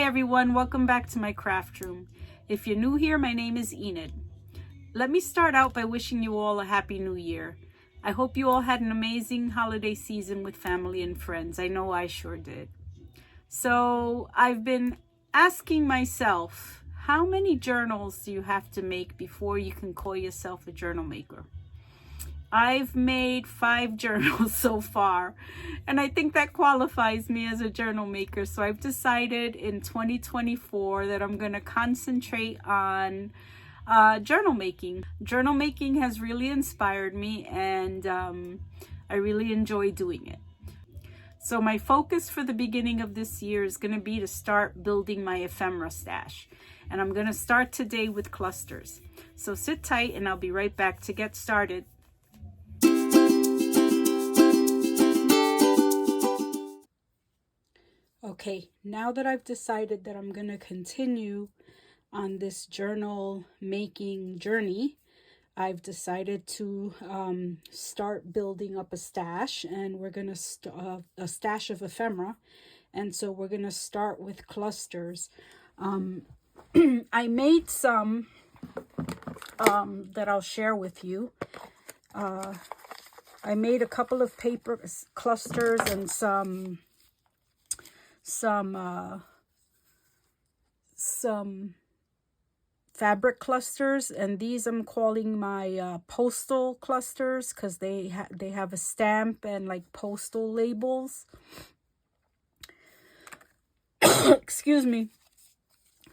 everyone, welcome back to my craft room. If you're new here, my name is Enid. Let me start out by wishing you all a happy new year. I hope you all had an amazing holiday season with family and friends. I know I sure did. So I've been asking myself, how many journals do you have to make before you can call yourself a journal maker? I've made 5 journals so far, and I think that qualifies me as a journal maker. So I've decided in 2024 that I'm going to concentrate on journal making. Journal making has really inspired me, and I really enjoy doing it. So my focus for the beginning of this year is going to be to start building my ephemera stash. And I'm going to start today with clusters. So sit tight and I'll be right back to get started. Okay, now that I've decided that I'm going to continue on this journal making journey, I've decided to start building up a stash, and we're going to a stash of ephemera. And so we're going to start with clusters. I made some that I'll share with you. I made a couple of paper clusters and some fabric clusters, and these I'm calling my postal clusters because they have a stamp and like postal labels. Excuse me.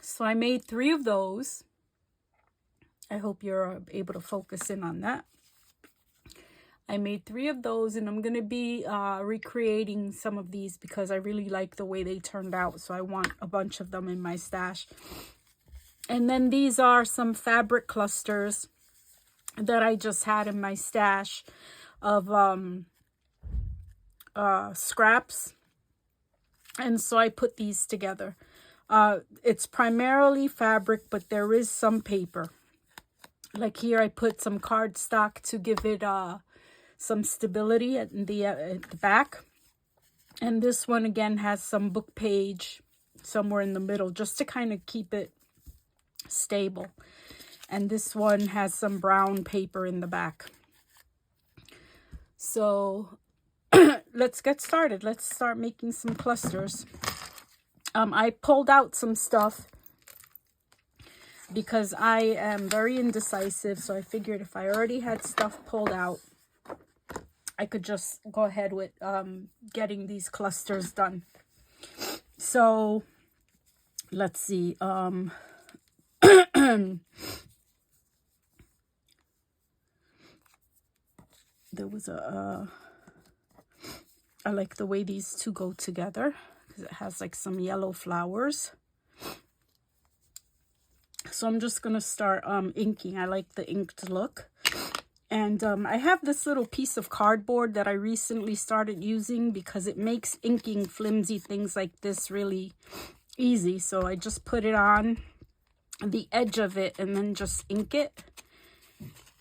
So I made 3 of those. I hope you're able to focus in on that. I made 3 of those, and I'm going to be recreating some of these because I really like the way they turned out. So I want a bunch of them in my stash. And then these are some fabric clusters that I just had in my stash of scraps. And so I put these together. It's primarily fabric, but there is some paper. Like here, I put some cardstock to give it some stability at the back. And this one again has some book page somewhere in the middle just to kind of keep it stable. And this one has some brown paper in the back. So let's get started. Let's start making some clusters. I pulled out some stuff because I am very indecisive. So I figured if I already had stuff pulled out, I could just go ahead with getting these clusters done. So let's see. There was I like the way these two go together because it has like some yellow flowers. So I'm just going to start inking. I like the inked look. And I have this little piece of cardboard that I recently started using because it makes inking flimsy things like this really easy. So I just put it on the edge of it and then just ink it,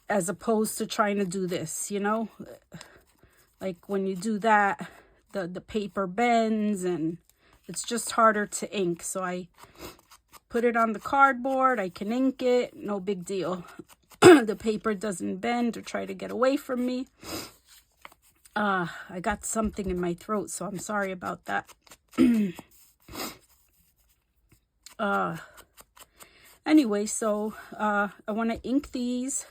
as opposed to trying to do this, you know? Like when you do that, the paper bends and it's just harder to ink. So I put it on the cardboard. I can ink it, no big deal. The paper doesn't bend or try to get away from me. I got something in my throat, so I'm sorry about that. Anyway, so I want to ink these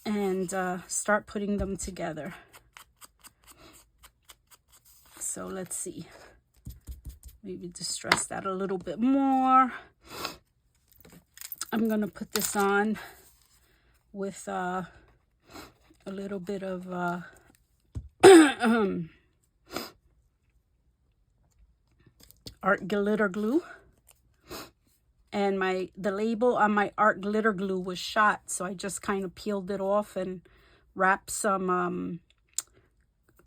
and start putting them together. So let's see. Maybe distress that a little bit more. I'm going to put this on with a little bit of art glitter glue. And the label on my art glitter glue was shot, so I just kind of peeled it off and wrapped some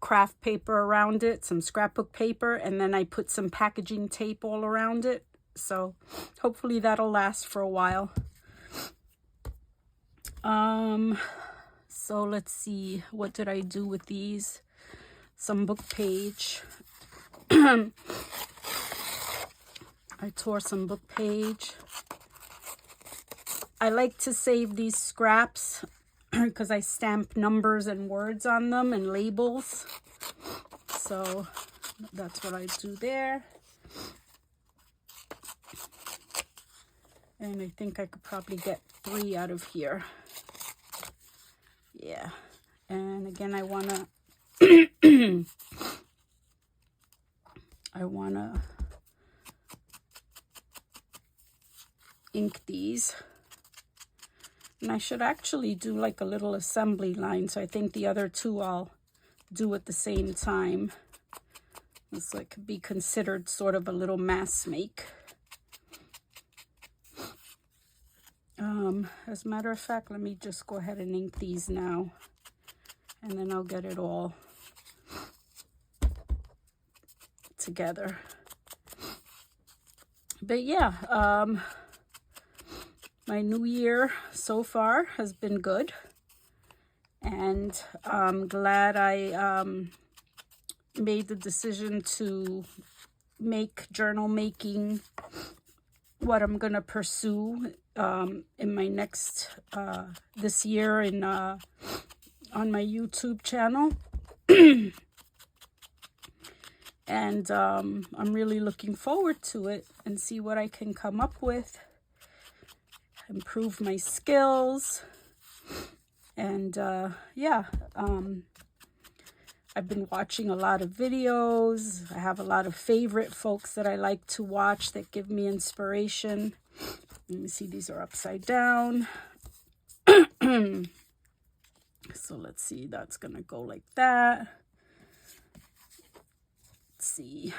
craft paper around it, some scrapbook paper, and then I put some packaging tape all around it. So hopefully that'll last for a while. So let's see, what did I do with these? Some book page. I tore some book page. I like to save these scraps because I stamp numbers and words on them and labels. So that's what I do there. And I think I could probably get 3 out of here. Yeah. And again, I want to ink these. And I should actually do like a little assembly line. So I think the other 2 I'll do at the same time. This like could be considered sort of a little mass make. As a matter of fact, let me just go ahead and ink these now, and then I'll get it all together. But yeah, my new year so far has been good, and I'm glad I made the decision to make journal making what I'm gonna pursue in my next this year in on my YouTube channel. And I'm really looking forward to it and see what I can come up with, improve my skills. And yeah, I've been watching a lot of videos. I have a lot of favorite folks that I like to watch that give me inspiration. Let me see, these are upside down. So let's see, that's gonna go like that. Let's see.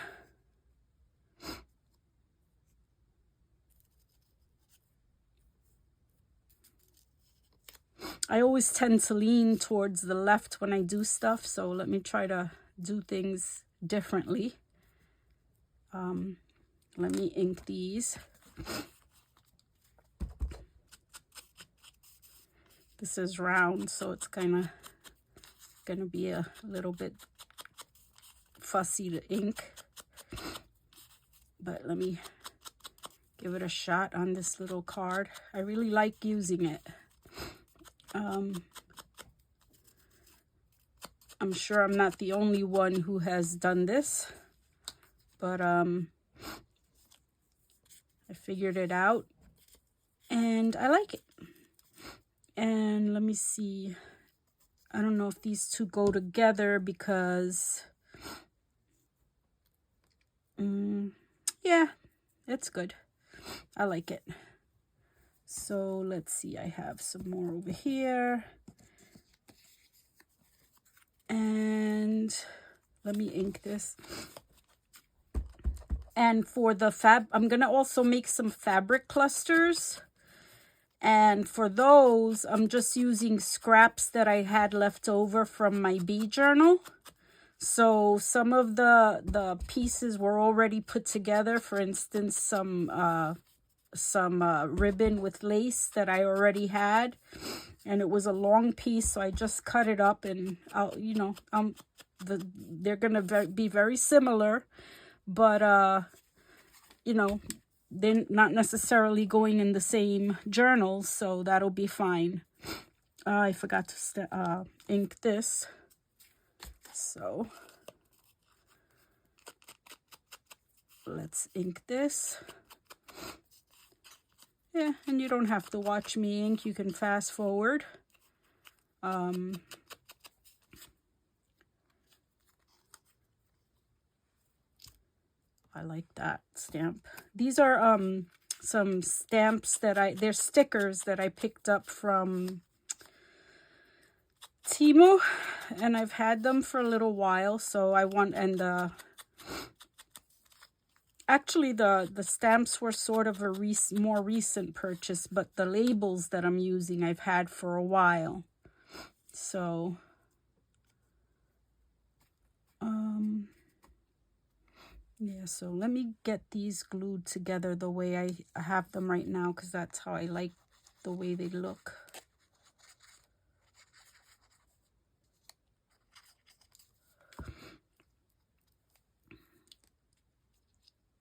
I always tend to lean towards the left when I do stuff, so let me try to do things differently. Let me ink these. This is round, so it's kind of going to be a little bit fussy to ink. But let me give it a shot on this little card. I really like using it. I'm sure I'm not the only one who has done this, but I figured it out and I like it. And let me see, I don't know if these two go together because yeah, it's good. I like it. So let's see, I have some more over here. And let me ink this. And for the I'm going to also make some fabric clusters. And for those, I'm just using scraps that I had left over from my bee journal. So some of the pieces were already put together. For instance, some ribbon with lace that I already had, and it was a long piece, so I just cut it up, and they're gonna be very similar, but they're not necessarily going in the same journals, so that'll be fine. I forgot to ink this, so let's ink this. Yeah, and you don't have to watch me ink. You can fast forward. I like that stamp. These are some stamps that they're stickers that I picked up from Temu, and I've had them for a little while, so I want, and actually, the stamps were sort of a more recent purchase, but the labels that I'm using I've had for a while. So, yeah, so let me get these glued together the way I have them right now, because that's how I like the way they look.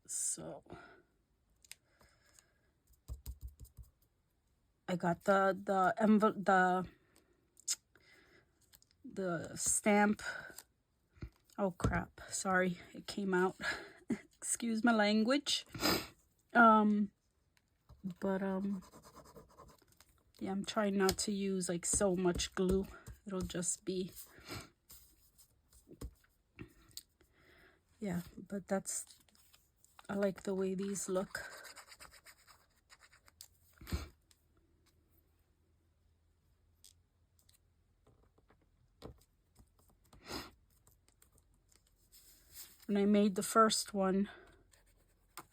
So I got the stamp. Oh crap, sorry, it came out. Excuse my language. Yeah, I'm trying not to use like so much glue. It'll just be, yeah, but I like the way these look. When I made the first one,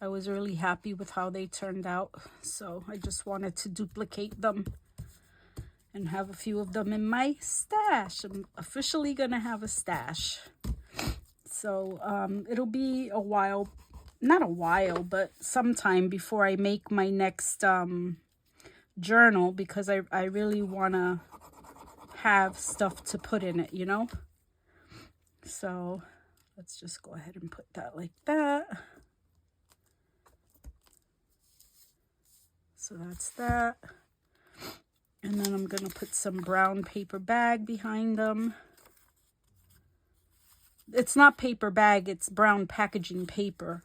I was really happy with how they turned out. So I just wanted to duplicate them and have a few of them in my stash. I'm officially gonna have a stash. So it'll be a while, not a while, but sometime before I make my next journal, because I really wanna have stuff to put in it, you know? So let's just go ahead and put that like that. So that's that. And then I'm gonna put some brown paper bag behind them. It's not paper bag, it's brown packaging paper.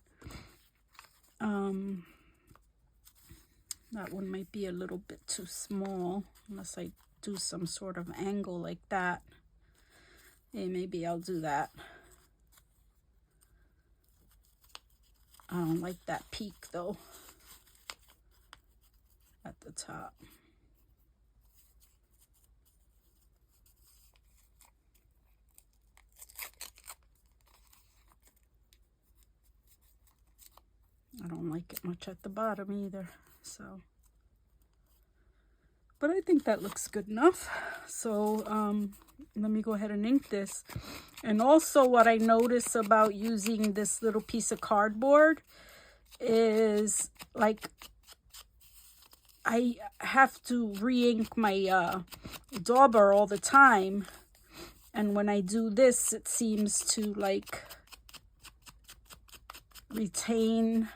That one might be a little bit too small, unless I do some sort of angle like that. Hey, maybe I'll do that. I don't like that peak though, at the top. I don't like it much at the bottom either, so. But I think that looks good enough. So let me go ahead and ink this. And also what I notice about using this little piece of cardboard is like I have to re-ink my dauber all the time. And when I do this, it seems to like retain,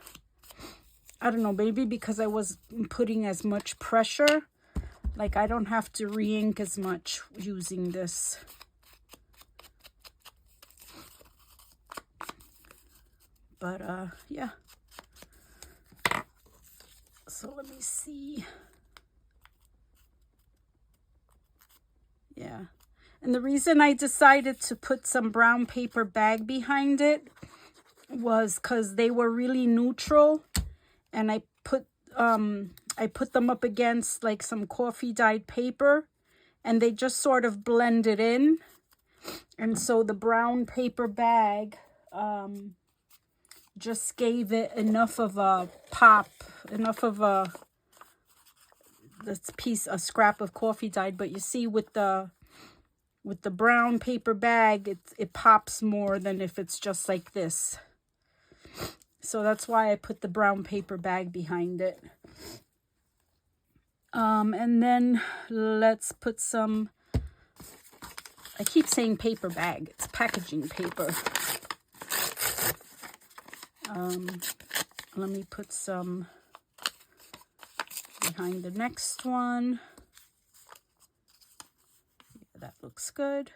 I don't know, maybe because I wasn't putting as much pressure. Like I don't have to re-ink as much using this. But yeah. So let me see. Yeah. And the reason I decided to put some brown paper bag behind it was because they were really neutral, and I put them up against like some coffee dyed paper, and they just sort of blended in. And so the brown paper bag just gave it enough of a pop, enough of a scrap of coffee dyed. But you see with the brown paper bag, it pops more than if it's just like this. So that's why I put the brown paper bag behind it. And then let's put some, I keep saying paper bag, it's packaging paper. Let me put some behind the next one. Yeah, that looks good.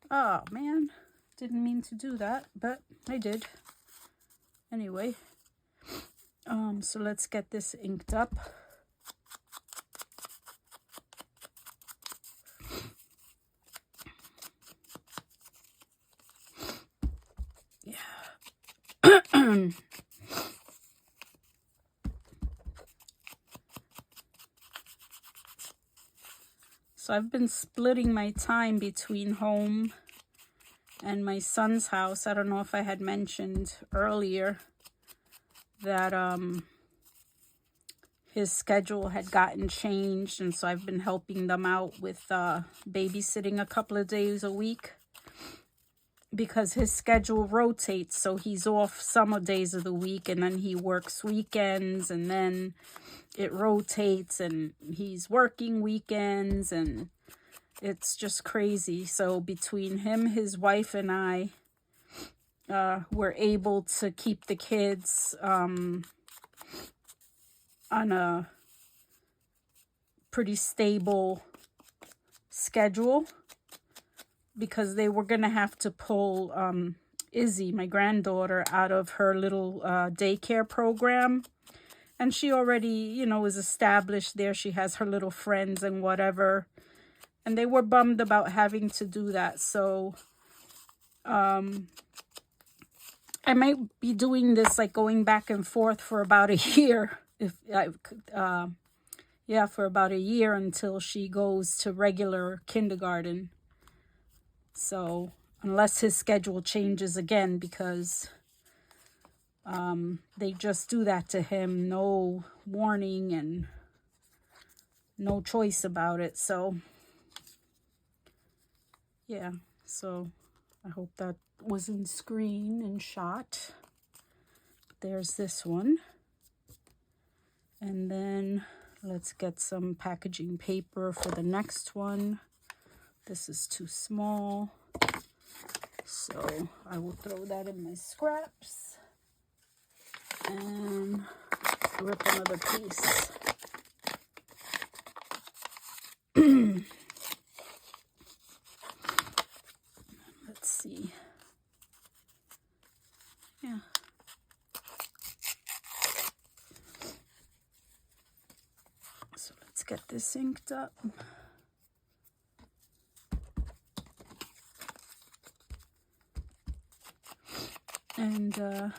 Oh man, didn't mean to do that, but I did. Anyway, so let's get this inked up. Yeah. So I've been splitting my time between home and my son's house. I don't know if I had mentioned earlier that his schedule had gotten changed, and so I've been helping them out with babysitting a couple of days a week, because his schedule rotates. So he's off some days of the week, and then he works weekends, and then it rotates, and he's working weekends, and it's just crazy. So between him, his wife, and I, we're able to keep the kids on a pretty stable schedule, because they were going to have to pull Izzy, my granddaughter, out of her little daycare program. And she already, you know, is established there. She has her little friends and whatever. And they were bummed about having to do that. So I might be doing this, like going back and forth for about a year. If I yeah, for about a year until she goes to regular kindergarten. So unless his schedule changes again, because they just do that to him, no warning and no choice about it. So yeah, so I hope that was in screen and shot. There's this one. And then let's get some packaging paper for the next one. This is too small, so I will throw that in my scraps and rip another piece. Let's see. Yeah. So let's get this inked up. And a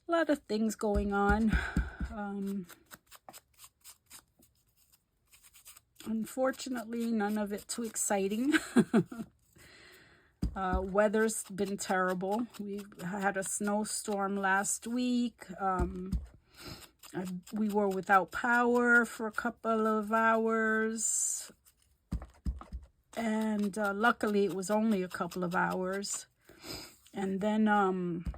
lot of things going on. Unfortunately, none of it too exciting. Weather's been terrible. We had a snowstorm last week. We were without power for a couple of hours. And luckily it was only a couple of hours. And then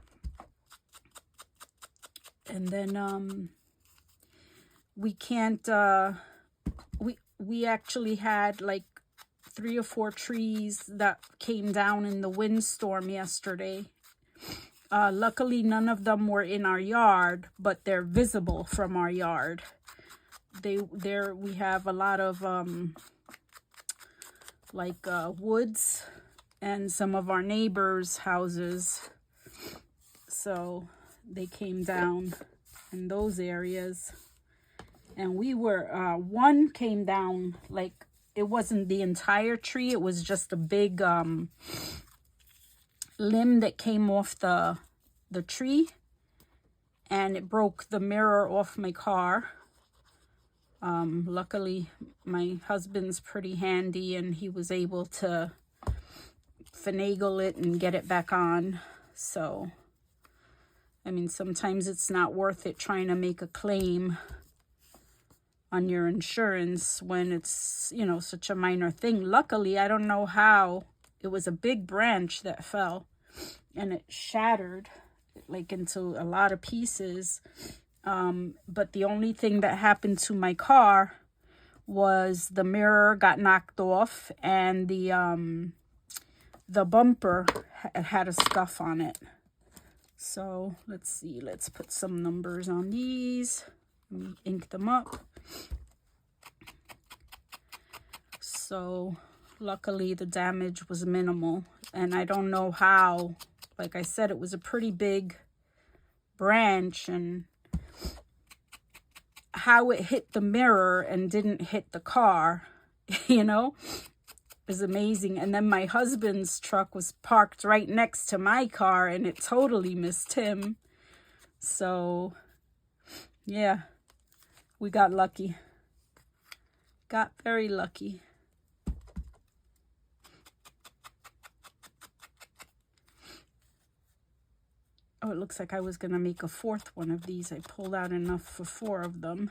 we can't we actually had like 3 or 4 trees that came down in the windstorm yesterday. Luckily none of them were in our yard, but they're visible from our yard. We have a lot of woods and some of our neighbors' houses, so they came down in those areas. And we were one came down, like it wasn't the entire tree, it was just a big limb that came off the tree, and it broke the mirror off my car. Luckily my husband's pretty handy and he was able to finagle it and get it back on. So I mean, sometimes it's not worth it trying to make a claim on your insurance when it's, you know, such a minor thing. Luckily, I don't know how, it was a big branch that fell and it shattered like into a lot of pieces. But the only thing that happened to my car was the mirror got knocked off and the bumper had a scuff on it. So let's see, let's put some numbers on these. Let me ink them up. So luckily the damage was minimal, and I don't know how, like I said, it was a pretty big branch, and how it hit the mirror and didn't hit the car, you know, is amazing. And then my husband's truck was parked right next to my car and it totally missed him. So yeah, we got lucky. Got very lucky. Oh, it looks like I was going to make a 4th one of these. I pulled out enough for 4 of them.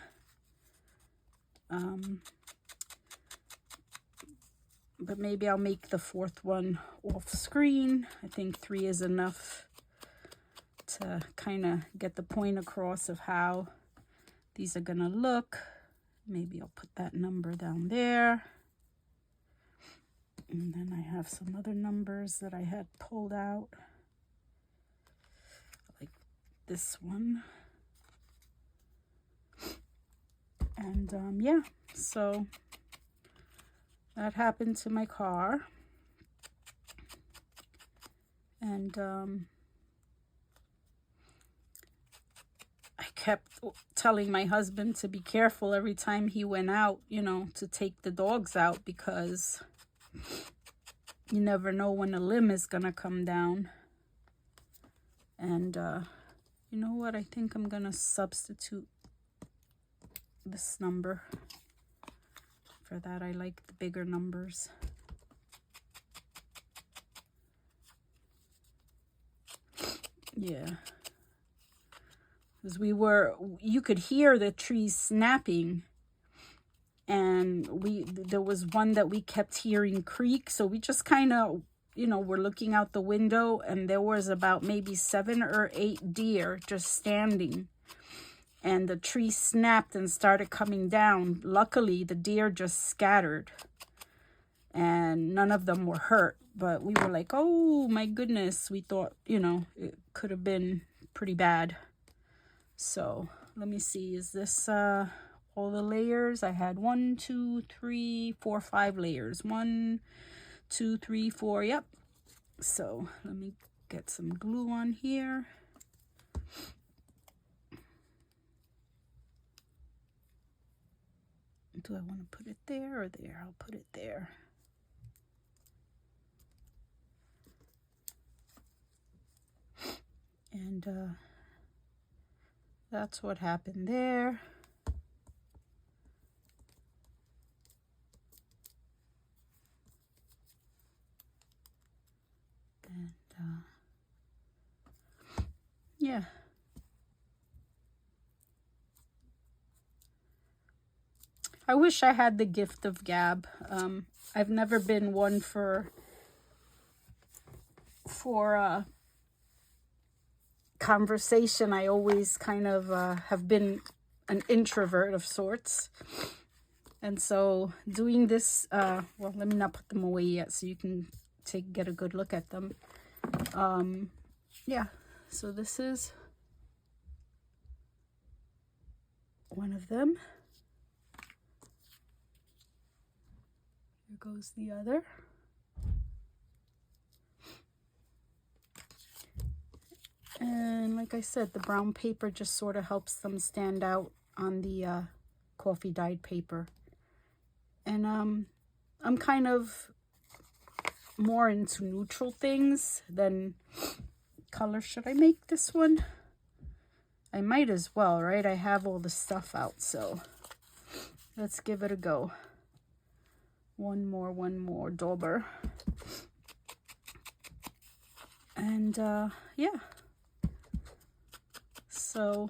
But maybe I'll make the 4th one off screen. I think 3 is enough to kind of get the point across of how these are going to look. Maybe I'll put that number down there. And then I have some other numbers that I had pulled out, like this one. And yeah, so that happened to my car. And I kept telling my husband to be careful every time he went out, you know, to take the dogs out, because you never know when a limb is gonna come down. And you know what? I think I'm gonna substitute this number. For that, I like the bigger numbers. Yeah. Because you could hear the trees snapping. And there was one that we kept hearing creak. So we just kind of, you know, we're looking out the window, and there was about maybe 7 or 8 deer just standing. And the tree snapped and started coming down. Luckily, the deer just scattered. And none of them were hurt. But we were like, oh my goodness. We thought, you know, it could have been pretty bad. So let me see. Is this all the layers? I had 1, 2, 3, 4, 5 layers. 1, 2, 3, 4. Yep. So let me get some glue on here. Do I want to put it there or there? I'll put it there. And that's what happened there. And yeah. I wish I had the gift of gab. I've never been one for conversation. I always kind of have been an introvert of sorts. And so doing this, well, let me not put them away yet so you can get a good look at them. Yeah, so this is one of them. Here goes the other. And like I said, the brown paper just sort of helps them stand out on the coffee dyed paper. And I'm kind of more into neutral things than color. Should I make this one? I might as well, right? I have all the stuff out, so let's give it a go. One more dauber. And yeah. So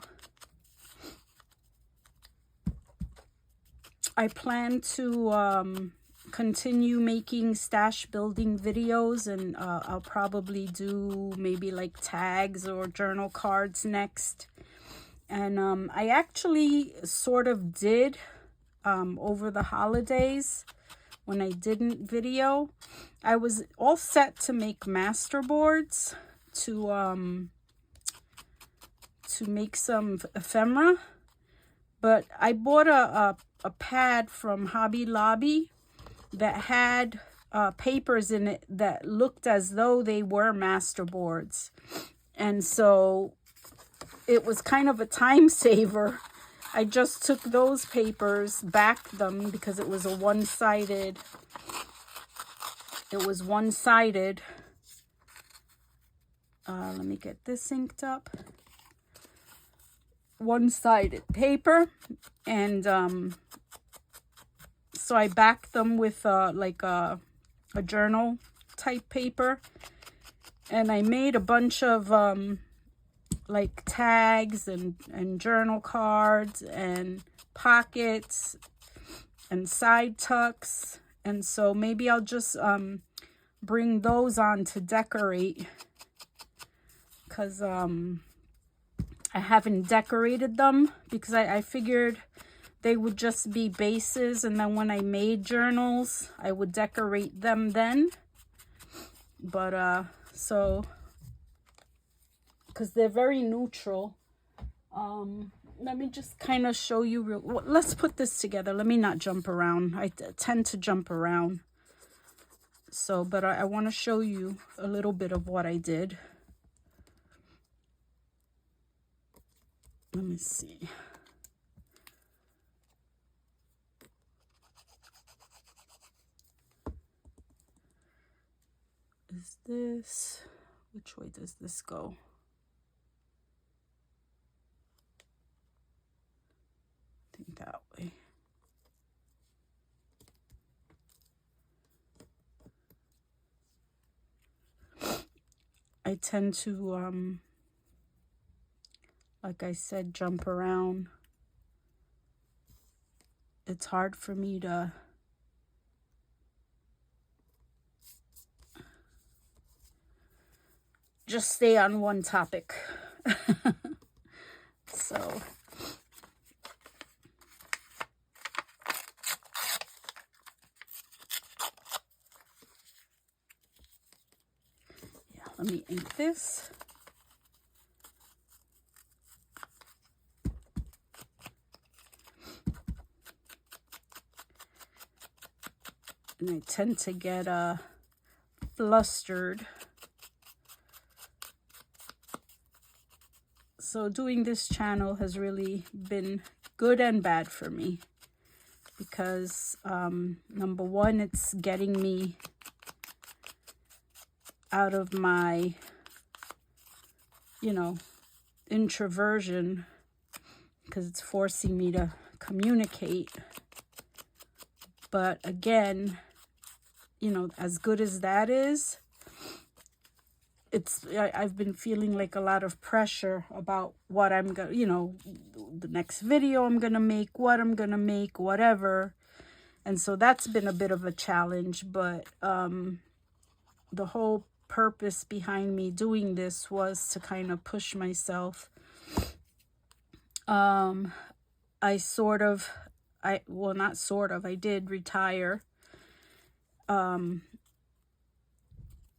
I plan to continue making stash building videos, and I'll probably do maybe like tags or journal cards next. And I actually sort of did over the holidays when I didn't video. I was all set to make master boards to make some ephemera, but I bought a pad from Hobby Lobby that had papers in it that looked as though they were master boards. And so it was kind of a time saver. I just took those papers, backed them because it was a one-sided. It was one-sided. Let me get this inked up. One-sided paper, and so I backed them with like a journal type paper, and I made a bunch of like tags and journal cards and pockets and side tucks. And so maybe I'll just bring those on to decorate, because I haven't decorated them, because I figured they would just be bases, and then when I made journals, I would decorate them then. But so, because they're very neutral. Let me just kind of show you let's put this together. Let me not jump around. I tend to jump around. So, but I want to show you a little bit of what I did. Let me see. Is this, which way does this go? I think that way. I tend to, like I said, jump around. It's hard for me to just stay on one topic. So yeah, let me ink this. And I tend to get flustered. So doing this channel has really been good and bad for me, because number one, it's getting me out of my, introversion, because it's forcing me to communicate. But again, as good as that is, I've been feeling like a lot of pressure about what I'm going to, the next video I'm going to make, what I'm going to make, whatever. And so that's been a bit of a challenge. But the whole purpose behind me doing this was to kind of push myself. I did retire.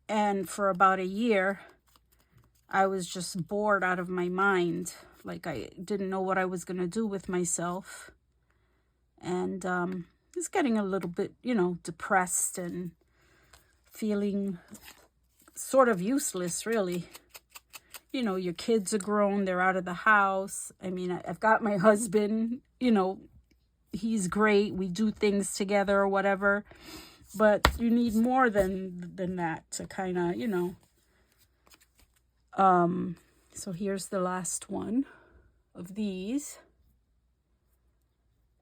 And for about a year, I was just bored out of my mind. Like, I didn't know what I was going to do with myself. And just getting a little bit, depressed and feeling sort of useless, really. Your kids are grown, they're out of the house. I mean, I've got my husband, he's great. We do things together or whatever. But you need more than that to kind of, So here's the last one of these.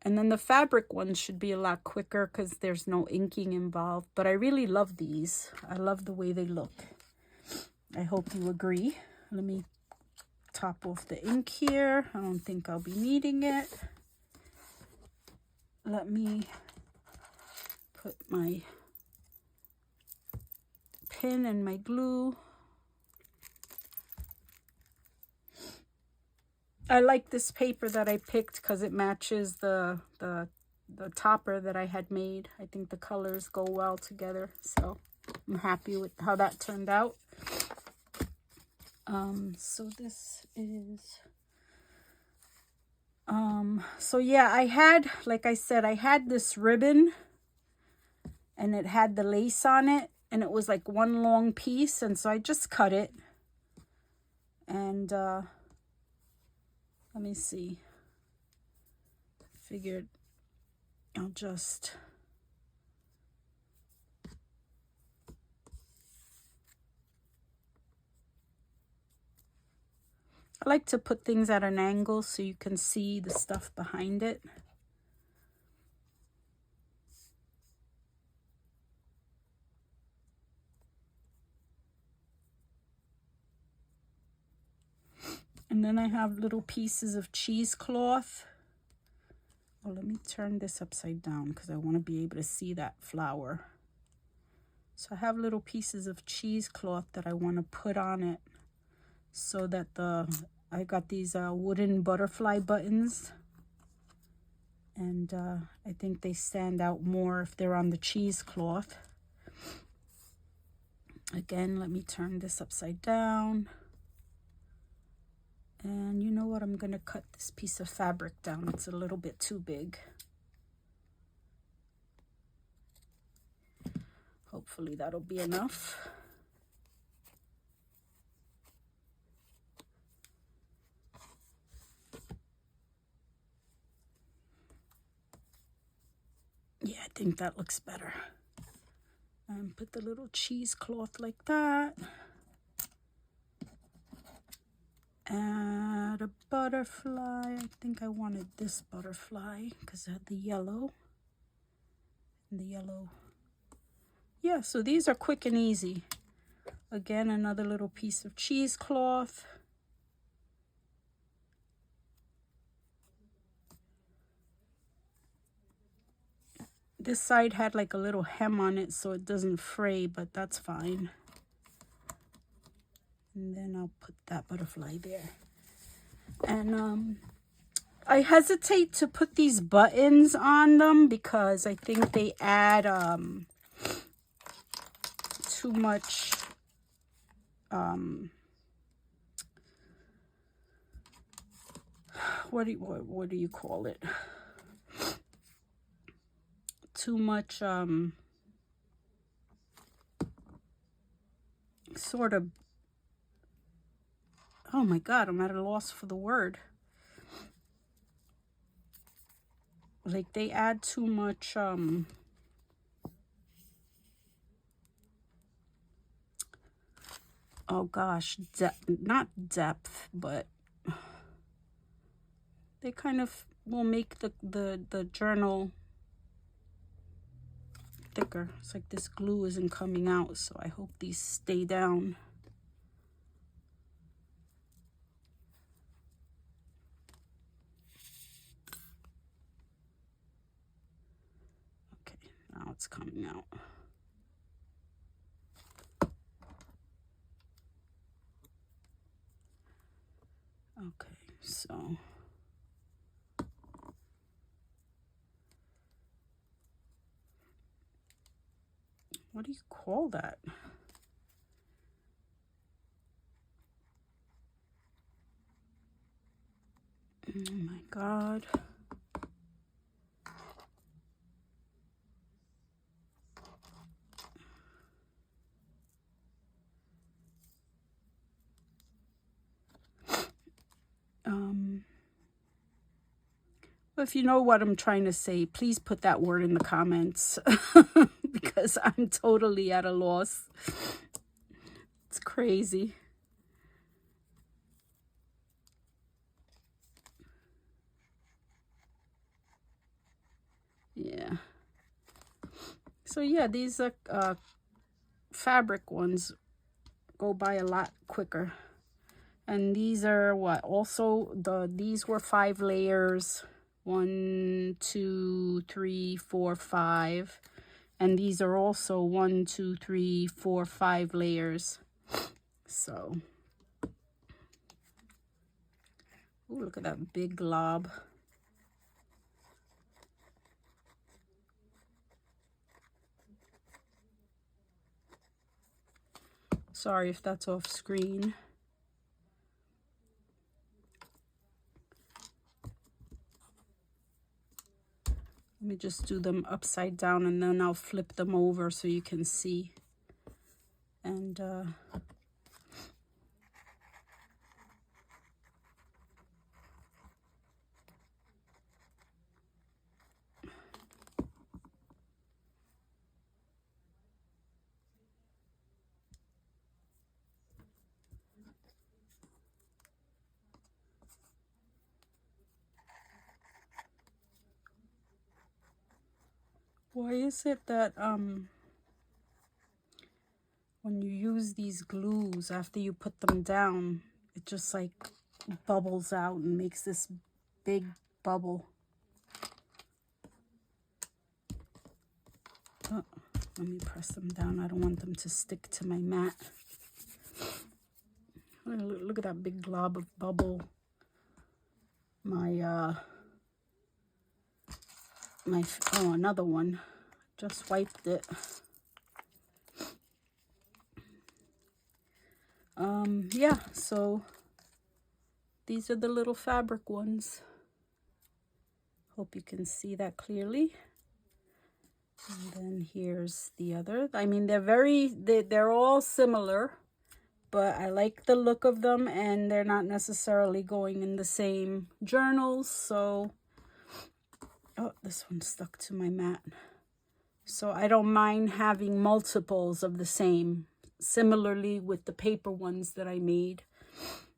And then the fabric ones should be a lot quicker because there's no inking involved. But I really love these. I love the way they look. I hope you agree. Let me top off the ink here. I don't think I'll be needing it. Let me put my pin and my glue. I like this paper that I picked because it matches the topper that I had made. I think the colors go well together, so I'm happy with how that turned out. So this is so yeah, I had, like I said, I had this ribbon and it had the lace on it, and it was like one long piece, and so I just cut it. And let me see. Figured I'll just I like to put things at an angle so you can see the stuff behind it. And then I have little pieces of cheesecloth. Oh, let me turn this upside down because I want to be able to see that flower. So I have little pieces of cheesecloth that I want to put on it so that I got these wooden butterfly buttons. And I think they stand out more if they're on the cheesecloth. Again, let me turn this upside down. And you know what? I'm going to cut this piece of fabric down. It's a little bit too big. Hopefully that'll be enough. Yeah, I think that looks better. And put the little cheesecloth like that. Add a butterfly. I think I wanted this butterfly because it had the yellow. And the yellow. Yeah, so these are quick and easy. Again, another little piece of cheesecloth. This side had like a little hem on it so it doesn't fray, but that's fine. And then I'll put that butterfly there. And I hesitate to put these buttons on them because I think they add too much what do you call it? Too much sort of, oh my God, I'm at a loss for the word. Like they add too much oh gosh, not depth, but they kind of will make the journal thicker. It's like this glue isn't coming out, so I hope these stay down. Okay, now it's coming out. Okay, so what do you call that? Oh my God. If you know what I'm trying to say, please put that word in the comments because I'm totally at a loss. It's crazy. Yeah. So yeah, these fabric ones go by a lot quicker. And these are what? Also, these were 5 layers. 1, 2, 3, 4, 5. And these are also 1, 2, 3, 4, 5 layers. So, ooh, look at that big glob. Sorry if that's off screen. Let me just do them upside down and then I'll flip them over so you can see. And why is it that when you use these glues after you put them down, it just like bubbles out and makes this big bubble? Oh, let me press them down. I don't want them to stick to my mat. Look at that big glob of bubble. My oh, another one. Just wiped it. Yeah, so these are the little fabric ones. Hope you can see that clearly. And then here's the other. I mean, they're all similar, but I like the look of them, and they're not necessarily going in the same journals. So, oh, this one stuck to my mat. So I don't mind having multiples of the same. Similarly with the paper ones that I made.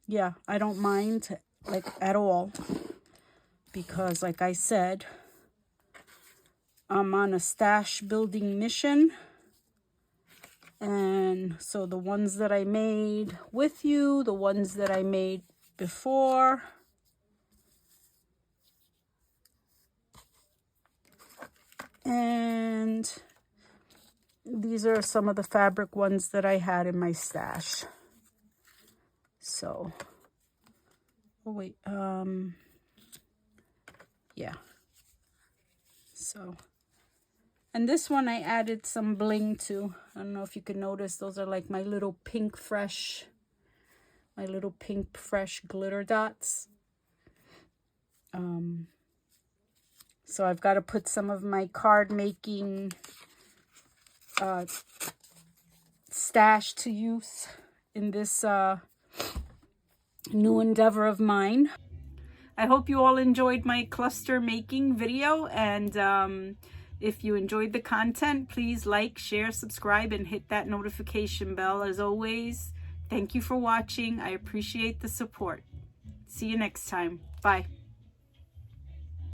Yeah, I don't mind, like, at all. Because, like I said, I'm on a stash building mission. And so the ones that I made with you, the ones that I made before, and these are some of the fabric ones that I had in my stash. So, oh wait, yeah. So, and this one I added some bling to. I don't know if you can notice, those are like my little pink fresh glitter dots. So I've got to put some of my card making stash to use in this new endeavor of mine. I hope you all enjoyed my cluster making video, and if you enjoyed the content, please like, share, subscribe, and hit that notification bell. As always, thank you for watching. I appreciate the support. See you next time. Bye.